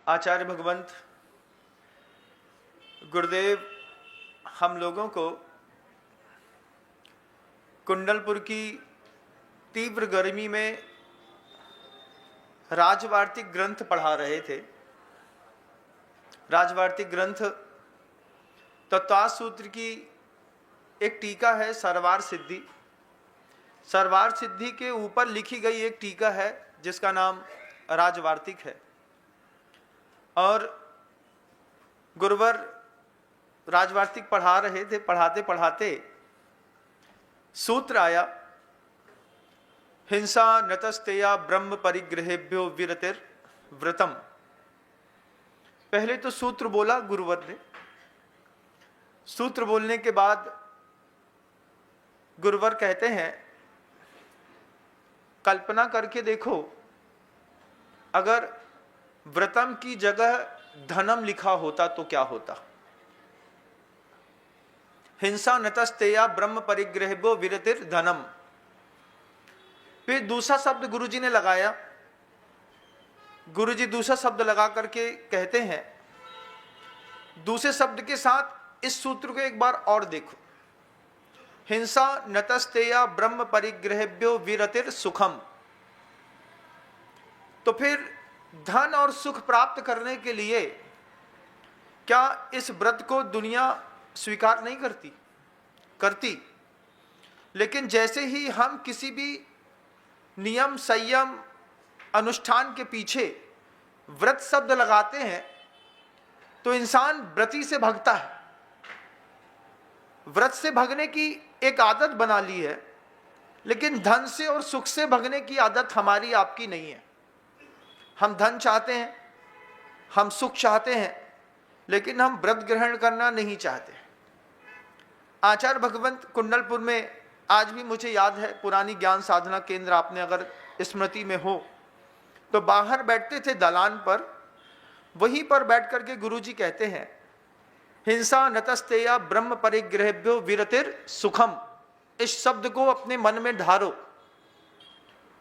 आचार्य भगवंत गुरुदेव हम लोगों को कुंडलपुर की तीव्र गर्मी में राजवार्तिक ग्रंथ पढ़ा रहे थे। राजवार्तिक ग्रंथ तत्व सूत्र की एक टीका है सर्वार सिद्धि। सर्वार सिद्धि के ऊपर लिखी गई एक टीका है जिसका नाम राजवार्तिक है। और गुरुवर राजवार्तिक पढ़ा रहे थे। पढ़ाते पढ़ाते सूत्र आया, हिंसा नतस्तेया ब्रह्म परिग्रहेभ्यो विरतिर व्रतम। पहले तो सूत्र बोला गुरुवर ने। सूत्र बोलने के बाद गुरुवर कहते हैं, कल्पना करके देखो, अगर व्रतम की जगह धनम लिखा होता तो क्या होता। हिंसा नतस्तेया ब्रह्म परिग्रहेभ्यो विरतिर धनम। फिर दूसरा शब्द गुरुजी ने लगाया। गुरुजी दूसरा शब्द लगा करके कहते हैं, दूसरे शब्द के साथ इस सूत्र को एक बार और देखो, हिंसा नतस्तेया ब्रह्म परिग्रहेभ्यो विरतिर सुखम। तो फिर धन और सुख प्राप्त करने के लिए क्या इस व्रत को दुनिया स्वीकार नहीं करती। लेकिन जैसे ही हम किसी भी नियम संयम अनुष्ठान के पीछे व्रत शब्द लगाते हैं तो इंसान व्रती से भागता है। व्रत से भागने की एक आदत बना ली है, लेकिन धन से और सुख से भागने की आदत हमारी आपकी नहीं है। हम धन चाहते हैं, हम सुख चाहते हैं, लेकिन हम व्रत ग्रहण करना नहीं चाहते। आचार्य भगवंत कुंडलपुर में आज भी मुझे याद है, पुरानी ज्ञान साधना केंद्र आपने अगर स्मृति में हो तो बाहर बैठते थे दलान पर। वहीं पर बैठ करके गुरुजी कहते हैं, हिंसा नतस्तेया ब्रह्म परिग्रहेभ्यो विरतिर सुखम। इस शब्द को अपने मन में ढारो।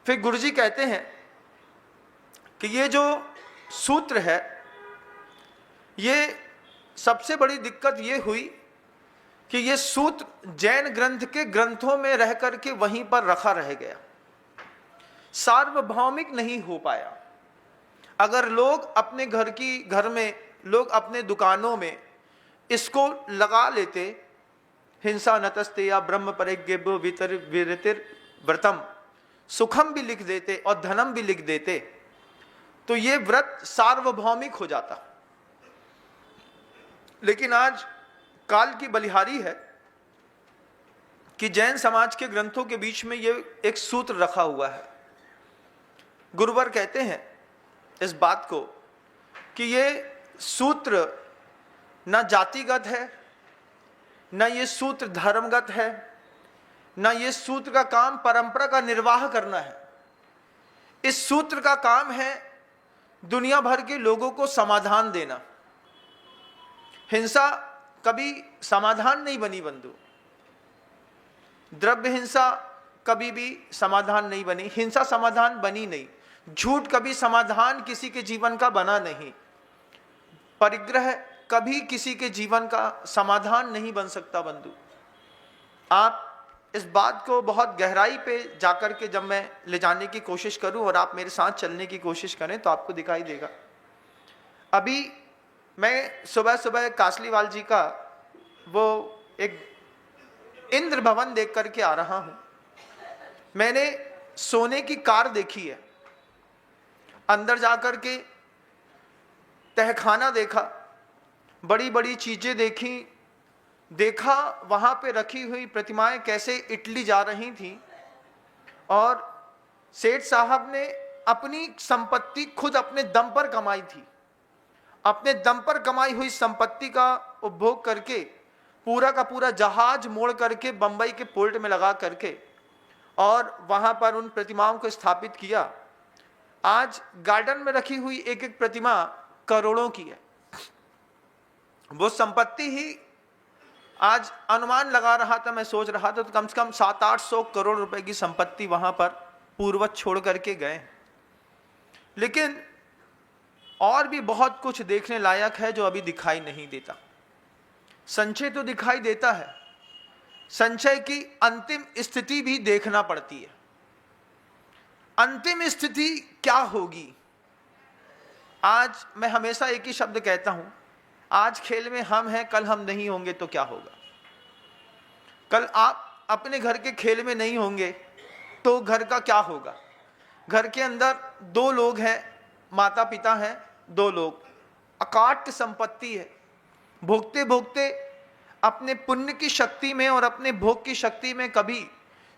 फिर गुरुजी कहते हैं कि ये जो सूत्र है, ये सबसे बड़ी दिक्कत ये हुई कि ये सूत्र जैन ग्रंथ के ग्रंथों में रह करके वहीं पर रखा रह गया, सार्वभौमिक नहीं हो पाया। अगर लोग अपने घर में, लोग अपने दुकानों में इसको लगा लेते, हिंसा नतस्तेया ब्रह्म परिग्रहेभ्यो विरतिर व्रतम, सुखम भी लिख देते और धनम भी लिख देते, तो ये व्रत सार्वभौमिक हो जाता। लेकिन आज काल की बलिहारी है कि जैन समाज के ग्रंथों के बीच में ये एक सूत्र रखा हुआ है। गुरुवर कहते हैं इस बात को कि ये सूत्र न जातिगत है, न ये सूत्र धर्मगत है, न ये सूत्र का काम परंपरा का निर्वाह करना है। इस सूत्र का काम है दुनिया भर के लोगों को समाधान देना। हिंसा कभी समाधान नहीं बनी बंधु। द्रव्य हिंसा कभी भी समाधान नहीं बनी, हिंसा समाधान बनी नहीं। झूठ कभी समाधान किसी के जीवन का बना नहीं। परिग्रह कभी किसी के जीवन का समाधान नहीं बन सकता बंधु। आप इस बात को बहुत गहराई पे जाकर के जब मैं ले जाने की कोशिश करूं और आप मेरे साथ चलने की कोशिश करें तो आपको दिखाई देगा। अभी मैं सुबह सुबह कासलीवाल जी का वो एक इंद्र भवन देख करके आ रहा हूं। मैंने सोने की कार देखी है, अंदर जाकर के तहखाना देखा, बड़ी बड़ी चीजें देखा वहां पे रखी हुई प्रतिमाएं कैसे इटली जा रही थी। और सेठ साहब ने अपनी संपत्ति खुद अपने दम पर कमाई थी। अपने दम पर कमाई हुई संपत्ति का उपभोग करके पूरा का पूरा जहाज मोड़ करके बंबई के पोर्ट में लगा करके और वहां पर उन प्रतिमाओं को स्थापित किया। आज गार्डन में रखी हुई एक एक प्रतिमा करोड़ों की है। वो संपत्ति ही आज अनुमान लगा रहा था, मैं सोच रहा था तो कम से कम 700-800 करोड़ रुपए की संपत्ति वहां पर पूर्वज छोड़ करके गए। लेकिन और भी बहुत कुछ देखने लायक है जो अभी दिखाई नहीं देता। संचय तो दिखाई देता है, संचय की अंतिम स्थिति भी देखना पड़ती है। अंतिम स्थिति क्या होगी? आज मैं हमेशा एक ही शब्द कहता हूं, आज खेल में हम हैं, कल हम नहीं होंगे तो क्या होगा? कल आप अपने घर के खेल में नहीं होंगे तो घर का क्या होगा? घर के अंदर दो लोग हैं, माता पिता हैं, दो लोग, अकाट्य संपत्ति है। भोगते भोगते अपने पुण्य की शक्ति में और अपने भोग की शक्ति में कभी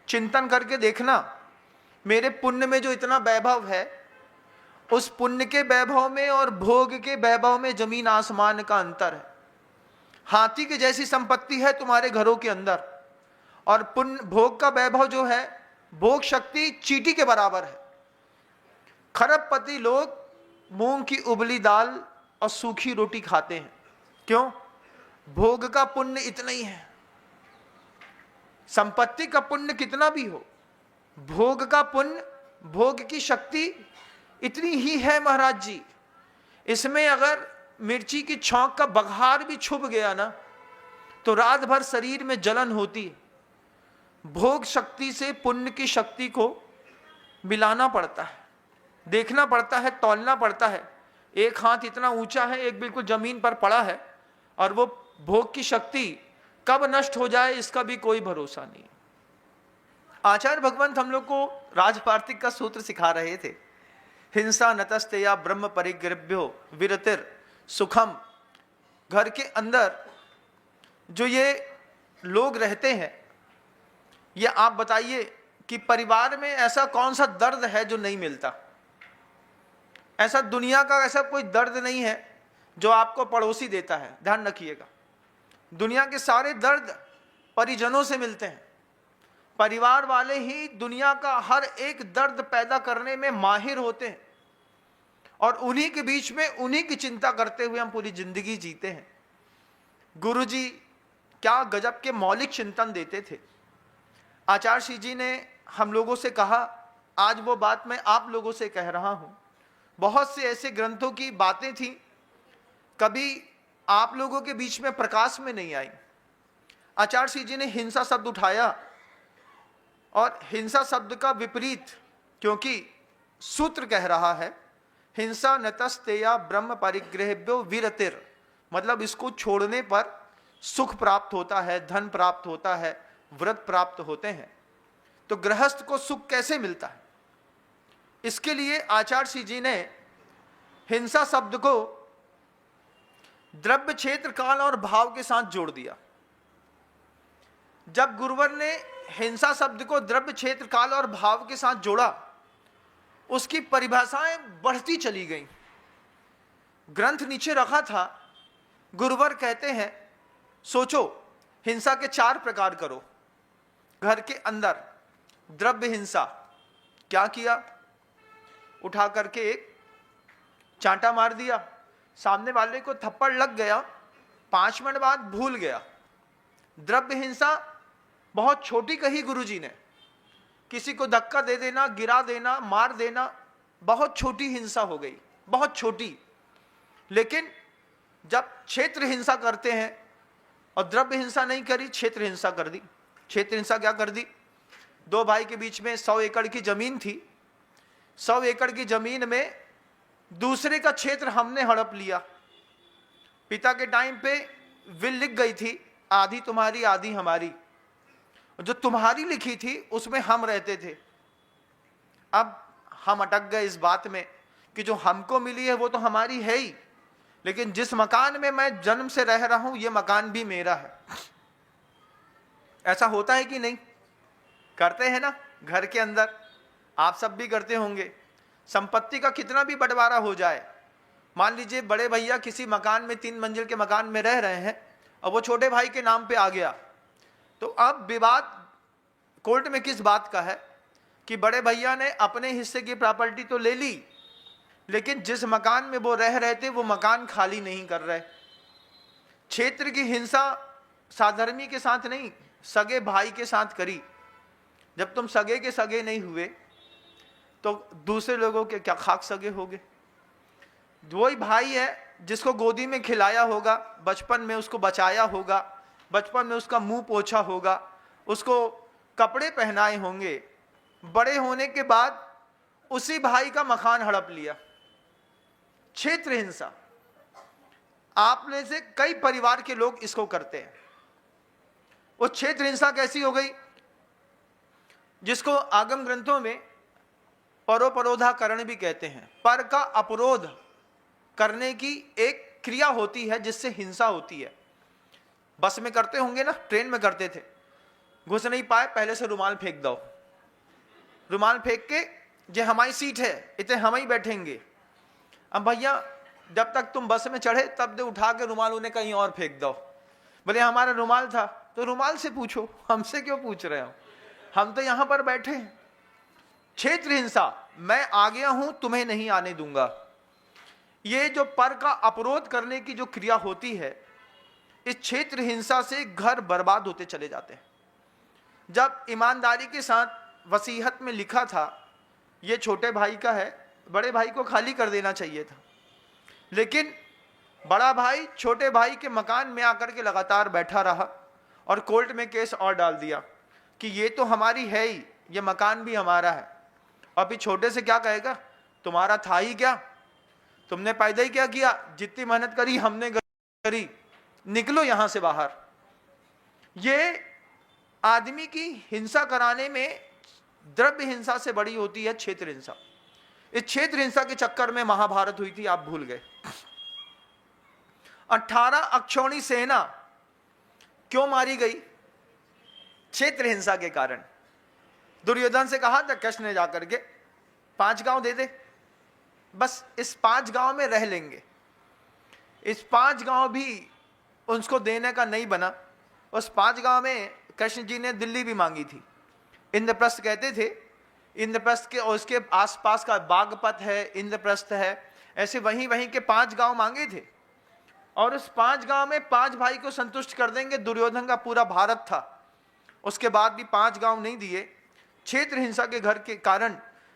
चिंतन करके देखना, मेरे पुण्य में जो इतना वैभव है, उस पुण्य के वैभव में और भोग के वैभव में जमीन आसमान का अंतर है। हाथी के जैसी संपत्ति है तुम्हारे घरों के अंदर, और पुण्य भोग का वैभव जो है, भोग शक्ति चींटी के बराबर है। खरबपति लोग मूंग की उबली दाल और सूखी रोटी खाते हैं। क्यों? भोग का पुण्य इतना ही है। संपत्ति का पुण्य कितना भी हो, भोग का पुण्य, भोग की शक्ति इतनी ही है महाराज जी। इसमें अगर मिर्ची की छौंक का बघार भी छुप गया ना, तो रात भर शरीर में जलन होती है। भोग शक्ति से पुण्य की शक्ति को मिलाना पड़ता है, देखना पड़ता है, तौलना पड़ता है। एक हाथ इतना ऊंचा है, एक बिल्कुल जमीन पर पड़ा है, और वो भोग की शक्ति कब नष्ट हो जाए इसका भी कोई भरोसा नहीं। आचार्य भगवंत हम लोग को राजपार्थिक का सूत्र सिखा रहे थे, हिंसा नतस्ते या ब्रह्म परिग्रभ्यो विरतिर सुखम। घर के अंदर जो ये लोग रहते हैं, ये आप बताइए कि परिवार में ऐसा कौन सा दर्द है जो नहीं मिलता? ऐसा दुनिया का ऐसा कोई दर्द नहीं है जो आपको पड़ोसी देता है। ध्यान रखिएगा, दुनिया के सारे दर्द परिजनों से मिलते हैं। परिवार वाले ही दुनिया का हर एक दर्द पैदा करने में माहिर होते हैं, और उन्हीं के बीच में उन्हीं की चिंता करते हुए हम पूरी जिंदगी जीते हैं। गुरुजी क्या गजब के मौलिक चिंतन देते थे। आचार्य श्री जी ने हम लोगों से कहा, आज वो बात मैं आप लोगों से कह रहा हूं। बहुत से ऐसे ग्रंथों की बातें थी, कभी आप लोगों के बीच में प्रकाश में नहीं आई। आचार्य श्री जी ने हिंसा शब्द उठाया, और हिंसा शब्द का विपरीत, क्योंकि सूत्र कह रहा है हिंसा नतस्तेया ब्रह्म परिग्रहेभ्यो विरतिर, मतलब इसको छोड़ने पर सुख प्राप्त होता है, धन प्राप्त होता है, व्रत प्राप्त होते हैं। तो गृहस्थ को सुख कैसे मिलता है? इसके लिए आचार्य श्री जी ने हिंसा शब्द को द्रव्य क्षेत्र काल और भाव के साथ जोड़ दिया। जब गुरुवर ने हिंसा शब्द को द्रव्य क्षेत्र काल और भाव के साथ जोड़ा, उसकी परिभाषाएं बढ़ती चली गईं। ग्रंथ नीचे रखा था, गुरुवर कहते हैं सोचो, हिंसा के 4 प्रकार करो। घर के अंदर द्रव्य हिंसा, क्या किया? उठा करके एक चांटा मार दिया, सामने वाले को थप्पड़ लग गया, 5 मिनट बाद भूल गया। द्रव्य हिंसा बहुत छोटी कही गुरुजी ने, किसी को धक्का दे देना, गिरा देना, मार देना, बहुत छोटी हिंसा हो गई, बहुत छोटी। लेकिन जब क्षेत्र हिंसा करते हैं, और द्रव्य हिंसा नहीं करी, क्षेत्र हिंसा कर दी। क्षेत्र हिंसा क्या कर दी? 2 भाई के बीच में 100 एकड़ की जमीन थी। 100 एकड़ की जमीन में दूसरे का क्षेत्र हमने हड़प लिया। पिता के टाइम पे विल लिख गई थी, आधी तुम्हारी आधी हमारी। जो तुम्हारी लिखी थी उसमें हम रहते थे। अब हम अटक गए इस बात में कि जो हमको मिली है वो तो हमारी है ही, लेकिन जिस मकान में मैं जन्म से रह रहा हूं ये मकान भी मेरा है। ऐसा होता है कि नहीं? करते हैं ना घर के अंदर, आप सब भी करते होंगे। संपत्ति का कितना भी बंटवारा हो जाए, मान लीजिए बड़े भैया किसी मकान में 3 मंजिल के मकान में रह रहे हैं और वो छोटे भाई के नाम पे आ गया, तो अब विवाद कोर्ट में किस बात का है कि बड़े भैया ने अपने हिस्से की प्रॉपर्टी तो ले ली, लेकिन जिस मकान में वो रह रहे थे वो मकान खाली नहीं कर रहे। क्षेत्र की हिंसा साधर्मी के साथ नहीं, सगे भाई के साथ करी। जब तुम सगे के सगे नहीं हुए तो दूसरे लोगों के क्या खाक सगे होगे? वही भाई है जिसको गोदी में खिलाया होगा, बचपन में उसको बचाया होगा, बचपन में उसका मुंह पोंछा होगा, उसको कपड़े पहनाए होंगे, बड़े होने के बाद उसी भाई का मकान हड़प लिया। क्षेत्र हिंसा, आप में से कई परिवार के लोग इसको करते हैं। वो क्षेत्र हिंसा कैसी हो गई, जिसको आगम ग्रंथों में परोपरोधाकरण भी कहते हैं। पर का अपरोध करने की एक क्रिया होती है जिससे हिंसा होती है। बस में करते होंगे ना, ट्रेन में करते थे, घुस नहीं पाए पहले से रुमाल फेंक दो, रुमाल फेंक के जे हमारी सीट है इतने हम ही बैठेंगे। अब भैया जब तक तुम बस में चढ़े तब दे उठा के रुमाल उन्हें कहीं और फेंक दो। बोले हमारा रुमाल था, तो रुमाल से पूछो, हमसे क्यों पूछ रहे हो, हम तो यहां पर बैठे हैं। क्षेत्र हिंसा, मैं आ गया हूं तुम्हें नहीं आने दूंगा। ये जो पर का अपरोध करने की जो क्रिया होती है, इस क्षेत्र हिंसा से घर बर्बाद होते चले जाते हैं। जब ईमानदारी के साथ वसीयत में लिखा था ये छोटे भाई का है, बड़े भाई को खाली कर देना चाहिए था, लेकिन बड़ा भाई छोटे भाई के मकान में आकर के लगातार बैठा रहा और कोर्ट में केस और डाल दिया कि ये तो हमारी है ही, ये मकान भी हमारा है। अभी छोटे से क्या कहेगा, तुम्हारा था ही क्या, तुमने पैदा ही क्या किया, जितनी मेहनत करी हमने करी, निकलो यहां से बाहर। ये आदमी की हिंसा कराने में द्रव्य हिंसा से बड़ी होती है क्षेत्र हिंसा। इस क्षेत्र हिंसा के चक्कर में महाभारत हुई थी, आप भूल गए। 18 अक्षौणी सेना क्यों मारी गई, क्षेत्र हिंसा के कारण। दुर्योधन से कहा था कृष्ण ने जाकर के 5 गांव दे दे, बस इस 5 गांव में रह लेंगे। इस 5 गांव भी उसको देने का नहीं बना। उस 5 गांव में कृष्ण जी ने दिल्ली भी मांगी थी। इंद्रप्रस्थ कहते थे, इंद्रप्रस्थ के और उसके आसपास का बागपत है, इंद्रप्रस्थ है, ऐसे वहीं वहीं के 5 गांव मांगे थे। और उस 5 गांव में 5 भाई को संतुष्ट कर देंगे, दुर्योधन का पूरा भारत था। उसके बाद भी 5 गांव नहीं दिए। क्षेत्र हिंसा के घर के कारण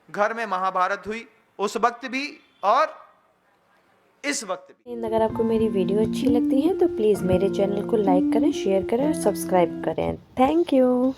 घर में महाभारत हुई, उस वक्त भी और इस वक्त भी। अगर आपको मेरी वीडियो अच्छी लगती है तो प्लीज़ मेरे चैनल को लाइक करें, शेयर करें और सब्सक्राइब करें। Thank you.